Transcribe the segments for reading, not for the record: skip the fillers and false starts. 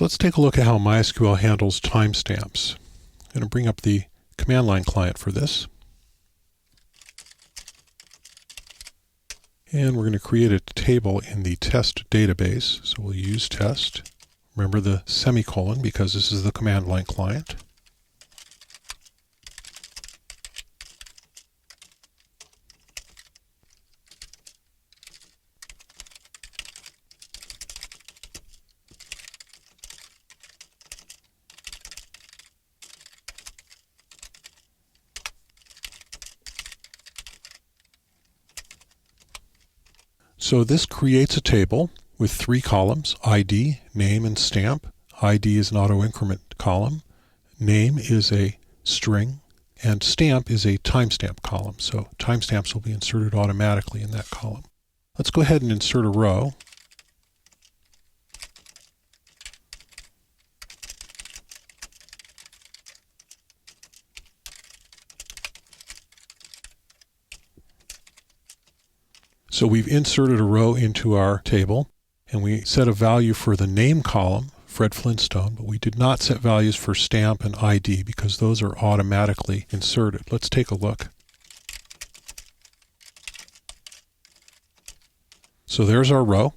So let's take a look at how MySQL handles timestamps. I'm going to bring up the command line client for this. And we're going to create a table in the test database. So we'll use test. Remember the semicolon because this is the command line client. So this creates a table with 3 columns, ID, name, and stamp. ID is an auto-increment column, name is a string, and stamp is a timestamp column. So timestamps will be inserted automatically in that column. Let's go ahead and insert a row. So we've inserted a row into our table, and we set a value for the name column, Fred Flintstone, but we did not set values for stamp and ID because those are automatically inserted. Let's take a look. So there's our row.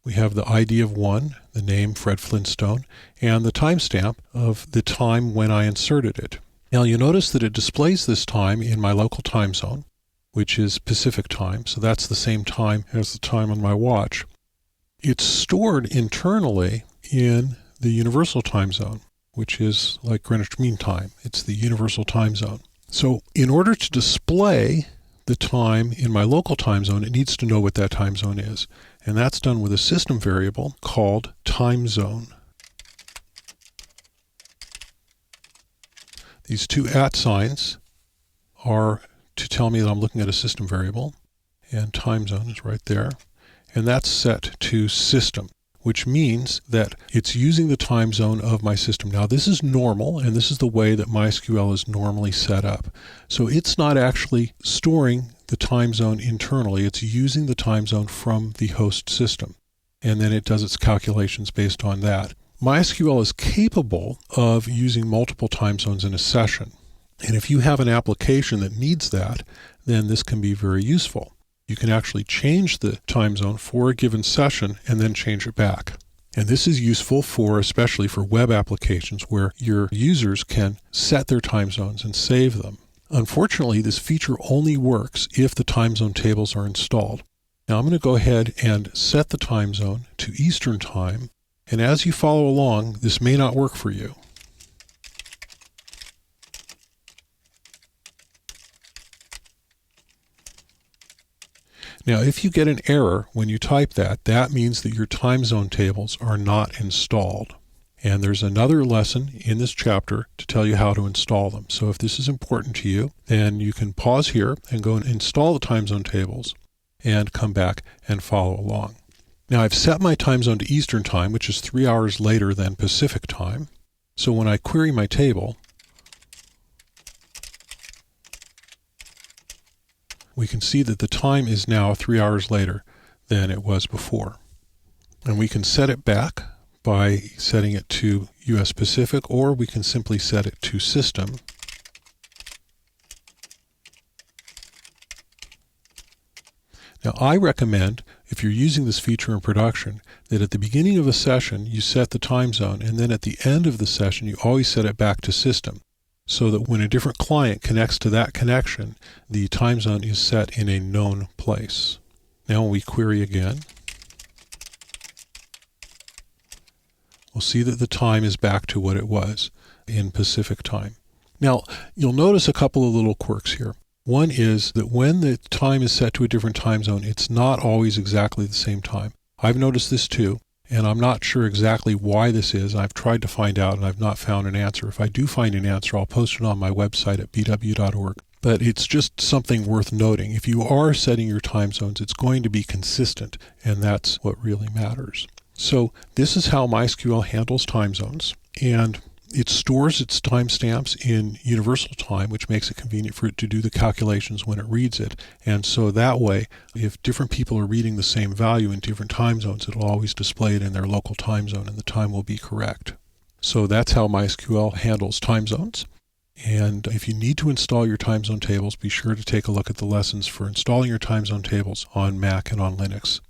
We have the ID of 1, the name Fred Flintstone, and the timestamp of the time when I inserted it. Now you'll notice that it displays this time in my local time zone, which is Pacific time, so that's the same time as the time on my watch. It's stored internally in the universal time zone, which is like Greenwich Mean Time. It's the universal time zone. So in order to display the time in my local time zone, it needs to know what that time zone is. And that's done with a system variable called time zone. These 2 @ signs are to tell me that I'm looking at a system variable, and time zone is right there, and that's set to system, which means that it's using the time zone of my system. Now this is normal, and this is the way that MySQL is normally set up. So it's not actually storing the time zone internally, it's using the time zone from the host system, and then it does its calculations based on that. MySQL is capable of using multiple time zones in a session. And if you have an application that needs that, then this can be very useful. You can actually change the time zone for a given session and then change it back. And this is useful especially for web applications where your users can set their time zones and save them. Unfortunately, this feature only works if the time zone tables are installed. Now I'm going to go ahead and set the time zone to Eastern Time. And as you follow along, this may not work for you. Now, if you get an error when you type that, that means that your time zone tables are not installed. And there's another lesson in this chapter to tell you how to install them. So if this is important to you, then you can pause here and go and install the time zone tables and come back and follow along. Now, I've set my time zone to Eastern Time, which is 3 hours later than Pacific Time. So when I query my table, we can see that the time is now 3 hours later than it was before. And we can set it back by setting it to US Pacific, or we can simply set it to system. Now I recommend, if you're using this feature in production, that at the beginning of a session you set the time zone, and then at the end of the session you always set it back to system, so that when a different client connects to that connection, the time zone is set in a known place. Now when we query again, we'll see that the time is back to what it was in Pacific Time. Now, you'll notice a couple of little quirks here. One is that when the time is set to a different time zone, it's not always exactly the same time. I've noticed this too. And I'm not sure exactly why this is. I've tried to find out and I've not found an answer. If I do find an answer, I'll post it on my website at bw.org. But it's just something worth noting. If you are setting your time zones, it's going to be consistent, and that's what really matters. So this is how MySQL handles time zones. And It stores its timestamps in universal time, which makes it convenient for it to do the calculations when it reads it. And so that way, if different people are reading the same value in different time zones, it'll always display it in their local time zone and the time will be correct. So that's how MySQL handles time zones. And if you need to install your time zone tables, be sure to take a look at the lessons for installing your time zone tables on Mac and on Linux.